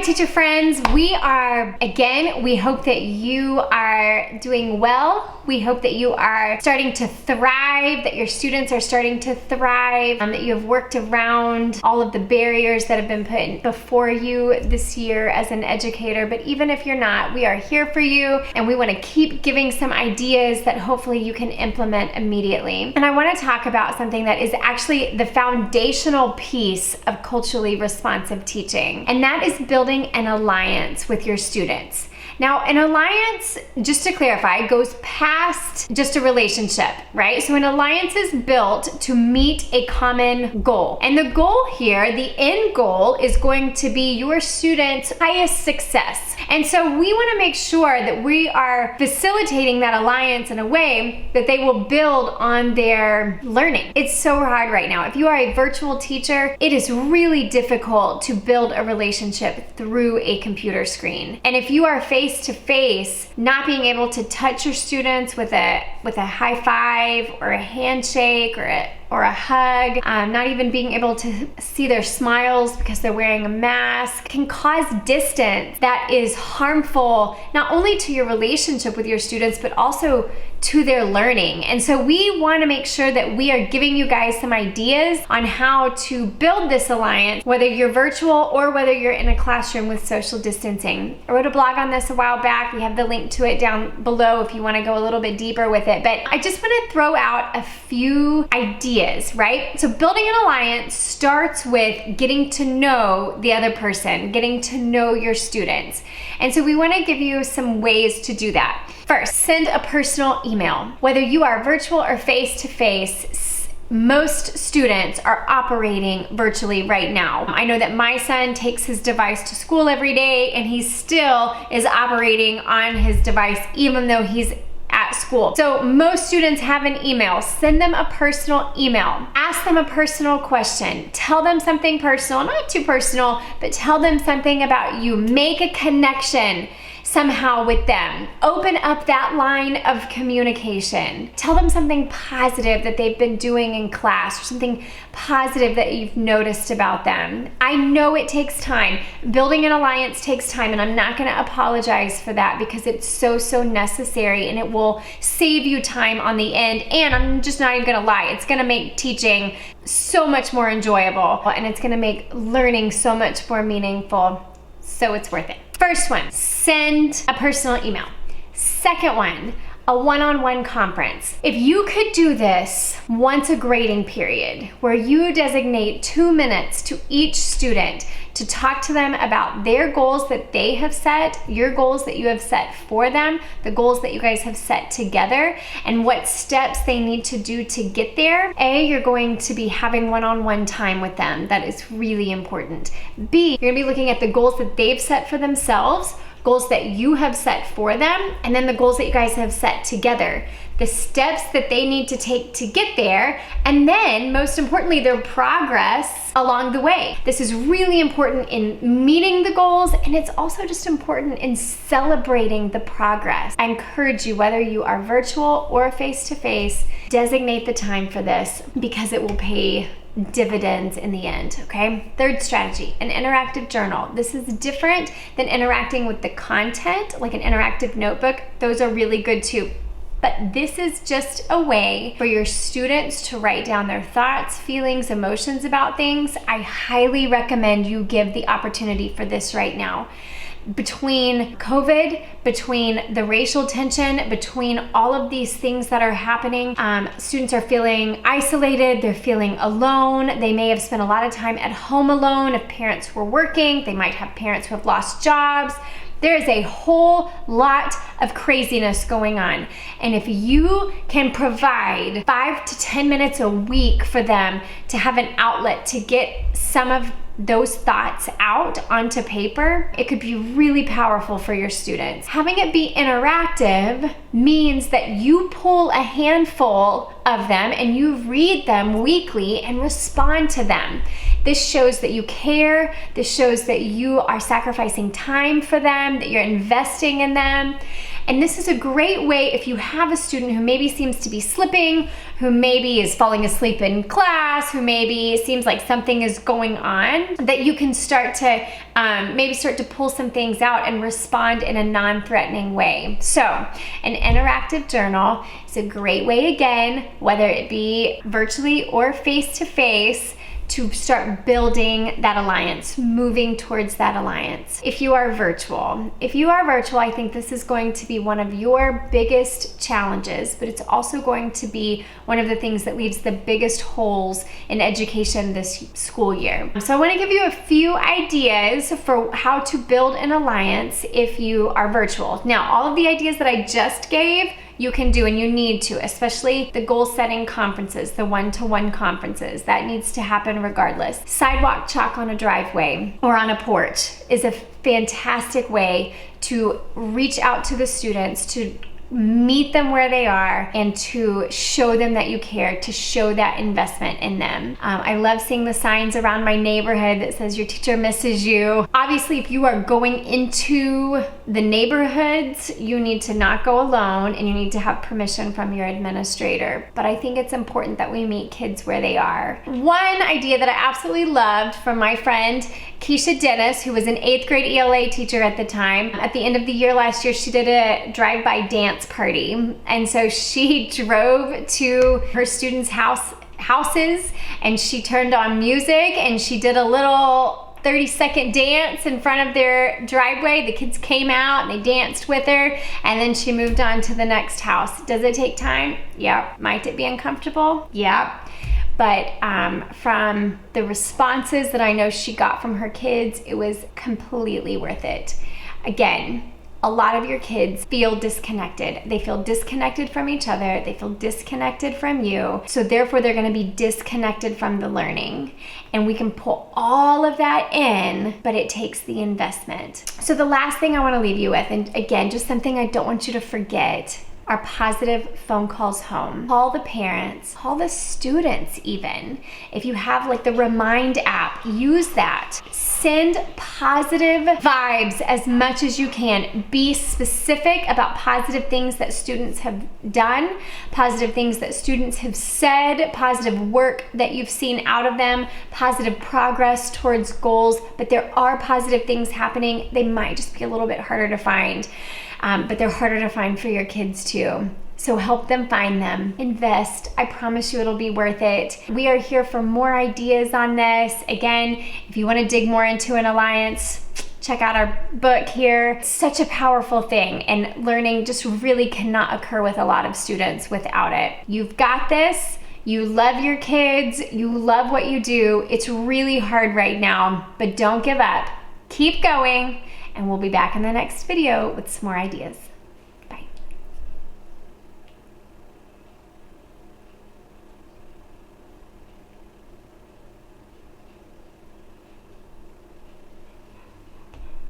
teacher friends. We hope that you are doing well. We hope that you are starting to thrive, that your students are starting to thrive, that you have worked around all of the barriers that have been put before you this year as an educator. But even if you're not, we are here for you, and we want to keep giving some ideas that hopefully you can implement immediately. And I want to talk about something that is actually the foundational piece of culturally responsive teaching, and that is building an alliance with your students. Now, an alliance, just to clarify, goes past just a relationship, right? So an alliance is built to meet a common goal. And the goal here, the end goal, is going to be your students' highest success. And so we want to make sure that we are facilitating that alliance in a way that they will build on their learning. It's so hard right now. If you are a virtual teacher, it is really difficult to build a relationship through a computer screen. And if you are face-to-face, not being able to touch your students with a high five or a handshake or a hug, not even being able to see their smiles because they're wearing a mask, can cause distance that is harmful not only to your relationship with your students, but also to their learning. And so we want to make sure that we are giving you guys some ideas on how to build this alliance, whether you're virtual or whether you're in a classroom with social distancing. I wrote a blog on this a while back. We have the link to it down below if you want to go a little bit deeper with it. But I just want to throw out a few ideas, right? So building an alliance starts with getting to know the other person, getting to know your students. And so we want to give you some ways to do that. First, send a personal email. Whether you are virtual or face-to-face, most students are operating virtually right now. I know that my son takes his device to school every day, and he still is operating on his device even though he's at school. So most students have an email. Send them a personal email. Ask them a personal question. Tell them something personal, not too personal, but tell them something about you. Make a connection somehow with them. Open up that line of communication. Tell them something positive that they've been doing in class, or something positive that you've noticed about them. I know it takes time. Building an alliance takes time, and I'm not going to apologize for that because it's so necessary, and it will save you time on the end. And I'm just not even going to lie, it's going to make teaching so much more enjoyable, and it's going to make learning so much more meaningful. So it's worth it. First one, send a personal email. Second one, a one-on-one conference. If you could do this once a grading period, where you designate 2 minutes to each student to talk to them about their goals that they have set, your goals that you have set for them, the goals that you guys have set together, and what steps they need to do to get there. A, you're going to be having one-on-one time with them. That is really important. B, you're gonna be looking at the goals that they've set for themselves, goals that you have set for them, and then the goals that you guys have set together, the steps that they need to take to get there, and then most importantly, their progress along the way. This is really important in meeting the goals, and it's also just important in celebrating the progress. I encourage you, whether you are virtual or face-to-face, designate the time for this because it will pay dividends in the end, okay? Third strategy, an interactive journal. This is different than interacting with the content, like an interactive notebook. Those are really good too. But this is just a way for your students to write down their thoughts, feelings, emotions about things. I highly recommend you give the opportunity for this right now. Between COVID, between the racial tension, between all of these things that are happening, students are feeling isolated, they're feeling alone. They may have spent a lot of time at home alone. If parents were working, they might have parents who have lost jobs. There is a whole lot of craziness going on. And if you can provide 5 to 10 minutes a week for them to have an outlet to get some of those thoughts out onto paper, it could be really powerful for your students. Having it be interactive means that you pull a handful of them and you read them weekly and respond to them. This shows that you care. This shows that you are sacrificing time for them, that you're investing in them. And this is a great way if you have a student who maybe seems to be slipping, who maybe is falling asleep in class, who maybe seems like something is going on, that you can start to maybe start to pull some things out and respond in a non-threatening way. So an interactive journal is a great way, again, whether it be virtually or face-to-face, to start building that alliance, moving towards that alliance. If you are virtual, I think this is going to be one of your biggest challenges, but it's also going to be one of the things that leaves the biggest holes in education this school year. So I want to give you a few ideas for how to build an alliance if you are virtual. Now, all of the ideas that I just gave, you can do and you need to, especially the goal setting conferences, the one-to-one conferences. That needs to happen regardless. Sidewalk chalk on a driveway or on a porch is a fantastic way to reach out to the students, to meet them where they are, and to show them that you care, to show that investment in them. I love seeing the signs around my neighborhood that says your teacher misses you. Obviously, if you are going into the neighborhoods, you need to not go alone and you need to have permission from your administrator. But I think it's important that we meet kids where they are. One idea that I absolutely loved from my friend Keisha Dennis, who was an 8th grade ELA teacher at the time. At the end of the year last year, she did a drive-by dance party. And so she drove to her students' houses and she turned on music and she did a little 30-second dance in front of their driveway. The kids came out and they danced with her, and then she moved on to the next house. Does it take time? Yeah. Might it be uncomfortable? Yeah. But from the responses that I know she got from her kids, it was completely worth it. Again, a lot of your kids feel disconnected. They feel disconnected from each other. They feel disconnected from you. So therefore, they're going to be disconnected from the learning. And we can pull all of that in, but it takes the investment. So the last thing I want to leave you with, and again, just something I don't want you to forget, are positive phone calls home. Call the parents, call the students even. If you have like the Remind app, use that. Send positive vibes as much as you can. Be specific about positive things that students have done, positive things that students have said, positive work that you've seen out of them, positive progress towards goals. But there are positive things happening. They might just be a little bit harder to find. But they're harder to find for your kids too. So help them find them. Invest. I promise you it'll be worth it. We are here for more ideas on this. Again, if you want to dig more into an alliance, check out our book here. It's such a powerful thing, and learning just really cannot occur with a lot of students without it. You've got this. You love your kids. You love what you do. It's really hard right now, but don't give up. Keep going. And we'll be back in the next video with some more ideas.